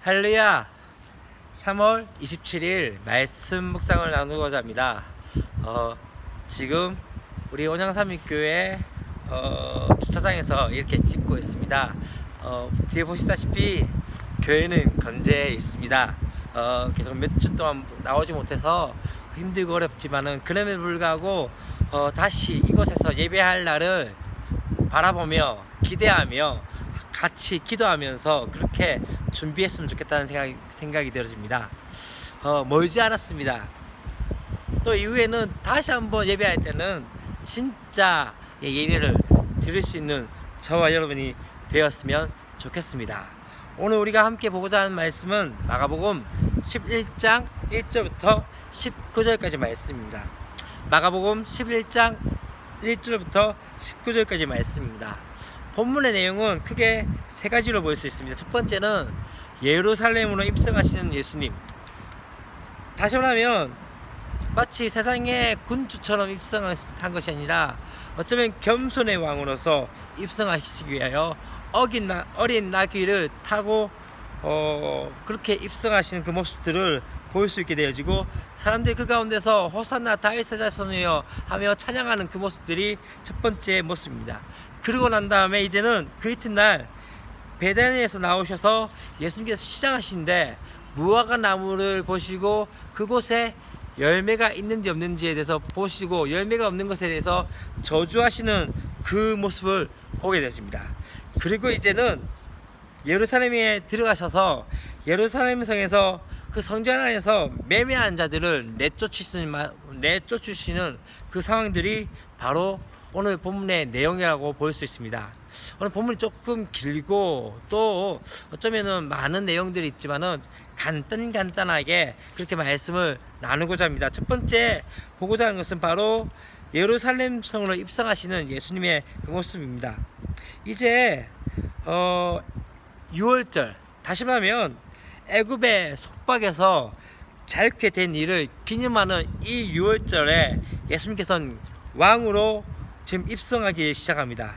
할렐루야. 3월 27일 말씀 묵상을 나누고자 합니다. 지금 우리 온양삼위교회 주차장에서 이렇게 찍고 있습니다. 뒤에 보시다시피 교회는 건재해 있습니다. 계속 몇 주 동안 나오지 못해서 힘들고 어렵지만은 그럼에도 불구하고 다시 이곳에서 예배할 날을 바라보며 기대하며 같이 기도하면서 그렇게 준비했으면 좋겠다는 생각이 들어집니다. 멀지 않았습니다. 또 이후에는 다시 한번 예배할 때는 진짜 예배를 드릴 수 있는 저와 여러분이 되었으면 좋겠습니다. 오늘 우리가 함께 보고자 하는 말씀은 마가복음 11장 1절부터 19절까지 말씀입니다. 마가복음 11장 1절부터 19절까지 말씀입니다. 본문의 내용은 크게 세 가지로 볼 수 있습니다. 첫 번째는 예루살렘으로 입성하시는 예수님. 다시 말하면 마치 세상의 군주처럼 입성한 것이 아니라 어쩌면 겸손의 왕으로서 입성하시기 위하여 어린 나귀를 타고 그렇게 입성하시는 그 모습들을 볼 수 있게 되어지고, 사람들이 그 가운데서 호산나 다윗의 자손이여 하며 찬양하는 그 모습들이 첫 번째 모습입니다. 그러고 난 다음에 이제는 그 이튿날 베다니에서 나오셔서 예수님께서 시장하시는데 무화과 나무를 보시고 그곳에 열매가 있는지 없는지에 대해서 보시고 열매가 없는 것에 대해서 저주하시는 그 모습을 보게 되십니다. 그리고 이제는 예루살렘에 들어가셔서 예루살렘 성에서 그 성전 안에서 매매한 자들을 내쫓으시는 그 상황들이 바로 오늘 본문의 내용이라고 볼 수 있습니다. 오늘 본문이 조금 길고 또 어쩌면은 많은 내용들이 있지만은 간단하게 그렇게 말씀을 나누고자 합니다. 첫 번째 보고자 하는 것은 바로 예루살렘 성으로 입성하시는 예수님의 그 모습입니다. 이제 6월절, 다시 말하면 애굽의 속박에서 자유케 된 일을 기념하는 이 6월절에 예수님께서는 왕으로 지금 입성하기 시작합니다.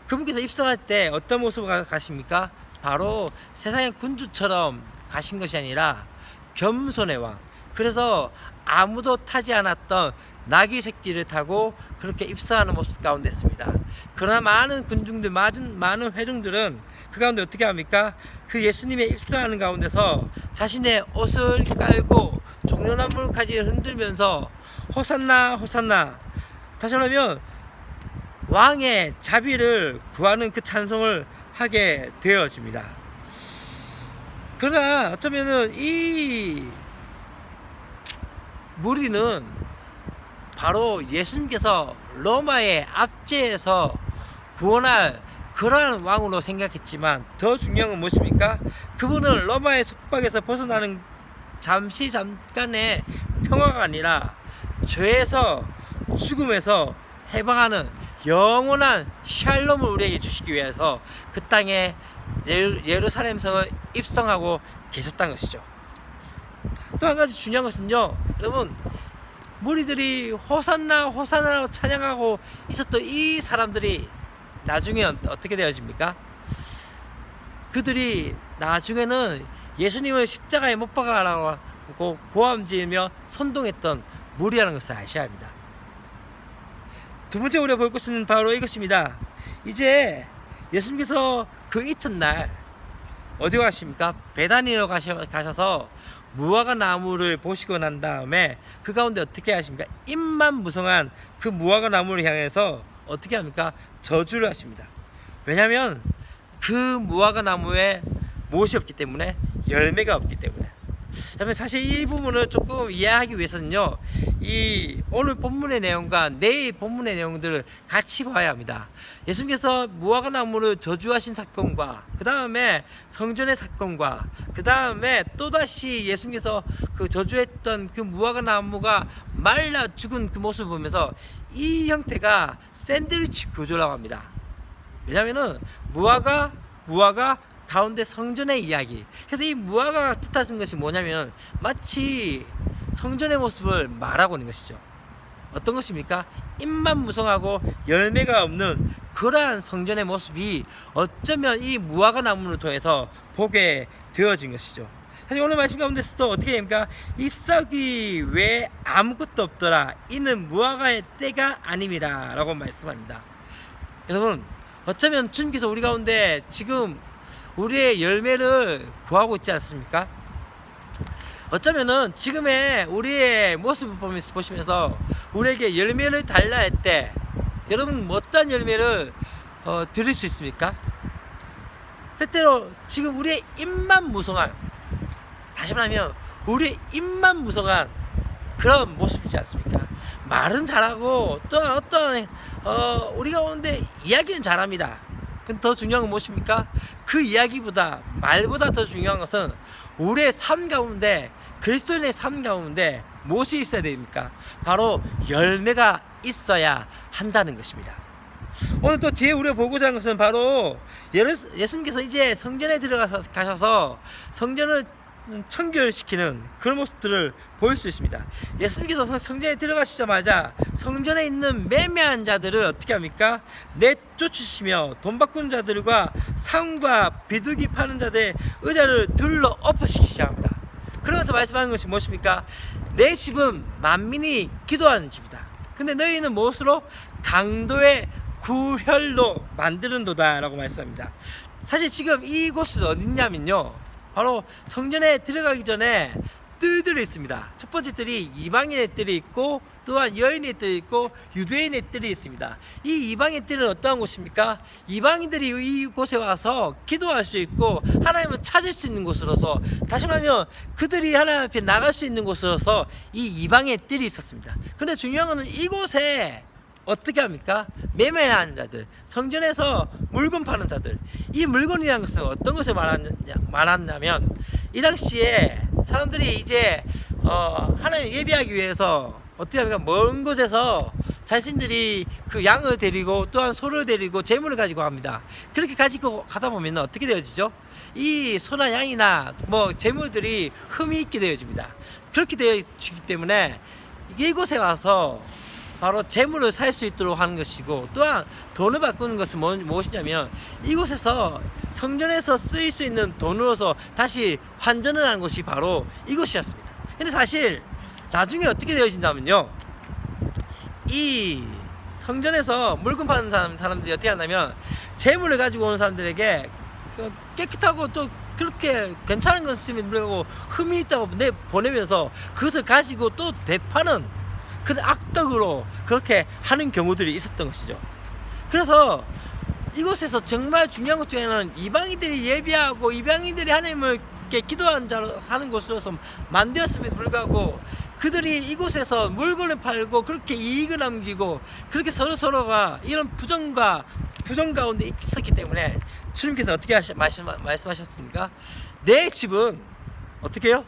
그분께서 입성할 때 어떤 모습으로 가십니까? 바로 세상의 군주처럼 가신 것이 아니라 겸손의 왕. 그래서 아무도 타지 않았던 나귀 새끼를 타고 그렇게 입성하는 모습 가운데 있습니다. 그러나 많은 군중들, 많은 회중들은 그 가운데 어떻게 합니까? 그 예수님의 입성하는 가운데서 자신의 옷을 깔고 종려나무까지 흔들면서 호산나 호산나, 다시 말하면 왕의 자비를 구하는 그 찬송을 하게 되어집니다. 그러나 어쩌면은 이 무리는 바로 예수님께서 로마의 압제에서 구원할 그러한 왕으로 생각했지만 더 중요한 건 무엇입니까? 그분은 로마의 속박에서 벗어나는 잠깐의 평화가 아니라 죄에서 죽음에서 해방하는 영원한 샬롬을 우리에게 주시기 위해서 그 땅에 예루살렘 성을 입성하고 계셨다는 것이죠. 또 한 가지 중요한 것은요, 여러분, 무리들이 호산나 호산나라고 찬양하고 있었던 이 사람들이 나중에 어떻게 되어집니까? 그들이 나중에는 예수님을 십자가에 못 박아라고 고함지으며 선동했던 무리라는 것을 아셔야 합니다. 두 번째 우리가 볼 것은 바로 이것입니다. 이제 예수님께서 그 이튿날 어디 가십니까? 베다니로 가셔서 무화과 나무를 보시고 난 다음에 그 가운데 어떻게 하십니까? 잎만 무성한 그 무화과 나무를 향해서 어떻게 합니까? 저주를 하십니다. 왜냐하면 그 무화과 나무에 무엇이 없기 때문에, 열매가 없기 때문에. 사실 이 부분을 조금 이해하기 위해서는요, 이 오늘 본문의 내용과 내일 본문의 내용들을 같이 봐야 합니다. 예수님께서 무화과 나무를 저주하신 사건과 그 다음에 성전의 사건과 그 다음에 또다시 예수님께서 그 저주했던 그 무화과 나무가 말라 죽은 그 모습을 보면서 이 형태가 샌드위치 구조라고 합니다. 왜냐하면은 무화과 가운데 성전의 이야기. 그래서 이 무화과가 뜻하는 것이 뭐냐면 마치 성전의 모습을 말하고 있는 것이죠. 어떤 것입니까? 잎만 무성하고 열매가 없는 그러한 성전의 모습이 어쩌면 이 무화과 나무를 통해서 보게 되어진 것이죠. 사실 오늘 말씀 가운데서도 어떻게 됩니까? 잎사귀 외에 아무것도 없더라. 이는 무화과의 때가 아님이라 라고 말씀합니다. 여러분, 어쩌면 주님께서 우리 가운데 지금 우리의 열매를 구하고 있지 않습니까? 어쩌면은 지금의 우리의 모습을 보시면서 우리에게 열매를 달라 할 때 여러분 어떤 열매를 드릴 수 있습니까? 때때로 지금 우리의 입만 무성한, 다시 말하면 우리의 입만 무성한 그런 모습이지 않습니까? 말은 잘하고 또 어떤 우리 가운데 이야기는 잘합니다. 근데 더 중요한 건 무엇입니까? 그 이야기보다 말보다 더 중요한 것은 우리의 삶 가운데, 그리스도인의 삶 가운데 무엇이 있어야 됩니까? 바로 열매가 있어야 한다는 것입니다. 오늘 또 뒤에 우리가 보고자 하는 것은 바로 예수님께서 이제 성전에 들어가셔서 성전을 청결시키는 그런 모습들을 보일 수 있습니다. 예수님께서 성전에 들어가시자마자 성전에 있는 매매한 자들을 어떻게 합니까? 내쫓으시며 돈 바꾸는 자들과 상과 비둘기 파는 자들의 의자를 들러 엎으시기 시작합니다. 그러면서 말씀하는 것이 무엇입니까? 내 집은 만민이 기도하는 집이다. 근데 너희는 무엇으로? 강도의 구혈로 만드는도다 라고 말씀합니다. 사실 지금 이곳은 어딨냐면요, 바로 성전에 들어가기 전에 뜰들이 있습니다. 첫 번째 뜰이 이방인의 뜰이 있고, 또한 여인의 뜰이 있고, 유대인의 뜰이 있습니다. 이 이방의 뜰은 어떠한 곳입니까? 이방인들이 이곳에 와서 기도할 수 있고 하나님을 찾을 수 있는 곳으로서, 다시 말하면 그들이 하나님 앞에 나갈 수 있는 곳으로서 이 이방의 뜰이 있었습니다. 근데 중요한 것은 이곳에 어떻게 합니까? 매매하는 자들, 성전에서 물건 파는 자들. 이 물건이라는 것은 어떤 것을 말하냐면 이 당시에 사람들이 이제 하나님 예배하기 위해서 어떻게 합니까? 먼 곳에서 자신들이 그 양을 데리고 또한 소를 데리고 재물을 가지고 갑니다. 그렇게 가지고 가다 보면 어떻게 되어지죠? 이 소나 양이나 뭐 재물들이 흠이 있게 되어집니다. 그렇게 되어지기 때문에 이곳에 와서 바로 재물을 살 수 있도록 하는 것이고, 또한 돈을 바꾸는 것은 무엇이냐면 이곳에서 성전에서 쓰일 수 있는 돈으로서 다시 환전을 하는 것이 바로 이곳이었습니다. 근데 사실 나중에 어떻게 되어진다면요, 이 성전에서 물건 파는 사람들이 어떻게 한다면 재물을 가지고 오는 사람들에게 깨끗하고 또 그렇게 괜찮은 것을 물고 흠이 있다고 보내면서 그것을 가지고 또 되파는 그런 악덕으로 그렇게 하는 경우들이 있었던 것이죠. 그래서 이곳에서 정말 중요한 것 중에는 이방인들이 예배하고 이방인들이 하나님을 기도하는 자로 하는 곳으로서 만들었음에도 불구하고 그들이 이곳에서 물건을 팔고 그렇게 이익을 남기고 그렇게 서로가 이런 부정 가운데 있었기 때문에 주님께서 어떻게 말씀하셨습니까? 내 집은 어떻게 해요?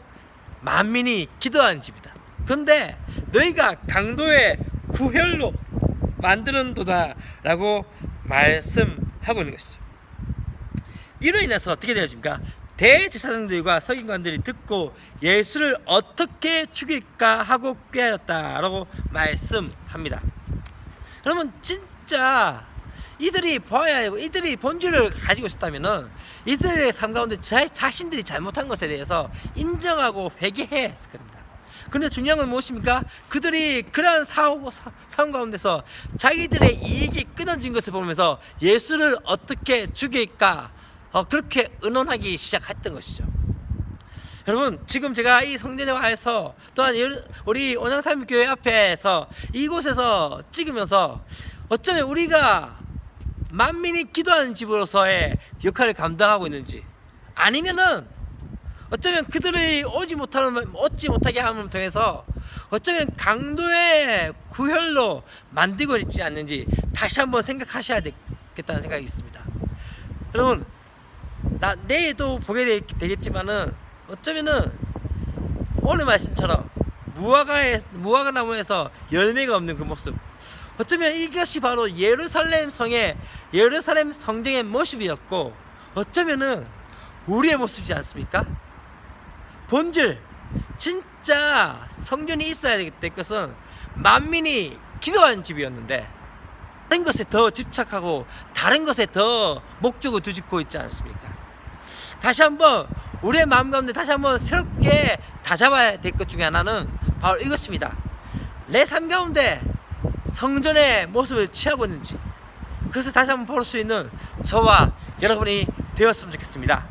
만민이 기도하는 집이다. 그런데 너희가 강도의 구혈로 만드는도다 라고 말씀하고 있는 것이죠. 이로 인해서 어떻게 되어집니까? 대제사장들과 서기관들이 듣고 예수를 어떻게 죽일까 하고 꾀하였다 라고 말씀합니다. 그러면 진짜 이들이 보아야 하고 이들이 본질을 가지고 있었다면은 이들의 삶 가운데 자신들이 잘못한 것에 대해서 인정하고 회개해야 했을 겁니다. 근데 중요한 건 무엇입니까? 그들이 그러한 상황 가운데서 자기들의 이익이 끊어진 것을 보면서 예수를 어떻게 죽일까 그렇게 의논하기 시작했던 것이죠. 여러분, 지금 제가 이 성전에 와서 또한 우리 온양삼교회 앞에서 이곳에서 찍으면서 어쩌면 우리가 만민이 기도하는 집으로서의 역할을 감당하고 있는지, 아니면은 어쩌면 그들이 얻지 못하게 함을 통해서 어쩌면 강도의 구혈로 만들고 있지 않는지 다시 한번 생각하셔야 되겠다는 생각이 있습니다. 여러분, 내일도 보게 되겠지만은 어쩌면은 오늘 말씀처럼 무화과 나무에서 열매가 없는 그 모습, 어쩌면 이것이 바로 예루살렘 성정의 모습이었고 어쩌면은 우리의 모습이지 않습니까? 본질, 진짜 성전이 있어야 될 것은 만민이 기도하는 집이었는데 다른 것에 더 집착하고 다른 것에 더 목적을 두짓고 있지 않습니까? 다시 한번 우리의 마음 가운데 다시 한번 새롭게 다잡아야 될 것 중에 하나는 바로 이것입니다. 내 삶 가운데 성전의 모습을 취하고 있는지, 그것을 다시 한번 볼 수 있는 저와 여러분이 되었으면 좋겠습니다.